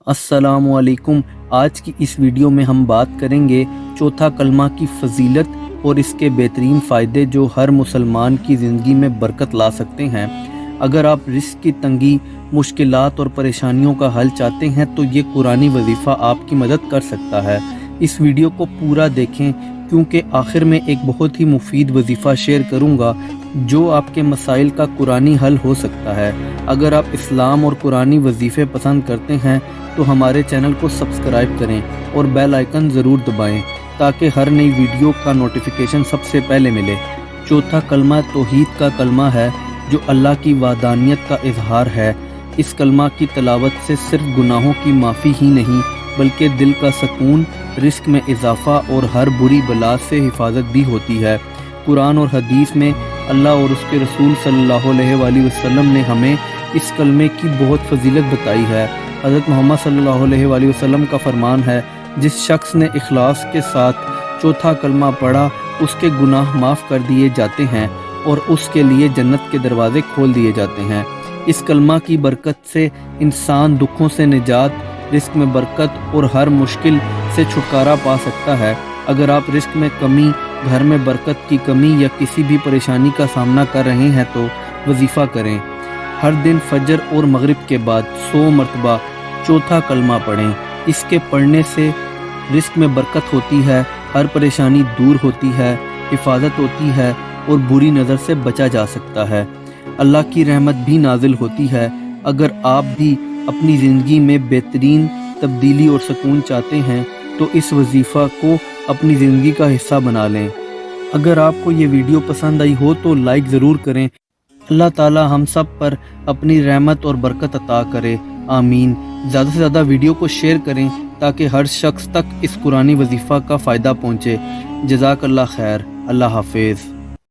अस्सलामुअलैकुम। आज की इस वीडियो में हम बात करेंगे चौथा कलमा की फजीलत और इसके बेहतरीन फ़ायदे जो हर मुसलमान की ज़िंदगी में बरकत ला सकते हैं। अगर आप रिस्क की तंगी, मुश्किलात और परेशानियों का हल चाहते हैं तो ये कुरानी वजीफ़ा आपकी मदद कर सकता है। इस वीडियो को पूरा देखें क्योंकि आखिर में एक बहुत ही मुफीद वजीफ़ा शेयर करूँगा जो आपके मसाइल का कुरानी हल हो सकता है। अगर आप इस्लाम और कुरानी वजीफ़े पसंद करते हैं तो हमारे चैनल को सब्सक्राइब करें और बेल आइकन ज़रूर दबाएं ताकि हर नई वीडियो का नोटिफिकेशन सबसे पहले मिले। चौथा कलमा तौहीद का कलमा है जो अल्लाह की वहदानियत का इजहार है। इस कलमा की तलावत से सिर्फ गुनाहों की माफ़ी ही नहीं बल्कि दिल का सुकून, रिस्क में इजाफ़ा और हर बुरी बला से हिफाजत भी होती है। कुरान और हदीस में अल्लाह और उसके रसूल सल्लल्लाहु अलैहि वसल्लम ने हमें इस कलमे की बहुत फजीलत बताई है। हज़रत मोहम्मद सल्लल्लाहु अलैहि वसल्लम का फरमान है, जिस शख्स ने इखलास के साथ चौथा कलमा पढ़ा उसके गुनाह माफ़ कर दिए जाते हैं और उसके लिए जन्नत के दरवाज़े खोल दिए जाते हैं। इस कलमा की बरकत से इंसान दुखों से निजात, रिस्क में बरकत और हर मुश्किल से छुटकारा पा सकता है। अगर आप रिस्क में कमी, घर में बरकत की कमी या किसी भी परेशानी का सामना कर रहे हैं तो वजीफ़ा करें। हर दिन फजर और मगरिब के बाद 100 मरतबा चौथा कलमा पढ़ें। इसके पढ़ने से रिस्क में बरकत होती है, हर परेशानी दूर होती है, हिफाजत होती है और बुरी नज़र से बचा जा सकता है। अल्लाह की रहमत भी नाजिल होती है। अगर आप भी अपनी ज़िंदगी में बेहतरीन तब्दीली और सुकून चाहते हैं तो इस वजीफ़ा को अपनी ज़िंदगी का हिस्सा बना लें। अगर आपको ये वीडियो पसंद आई हो तो लाइक ज़रूर करें। अल्लाह ताला हम सब पर अपनी रहमत और बरकत अता करे, आमीन। ज़्यादा से ज़्यादा वीडियो को शेयर करें ताकि हर शख्स तक इस कुरानी वजीफ़ा का फ़ायदा पहुँचे। जज़ाकल्लाह खैर। अल्लाह हाफिज़।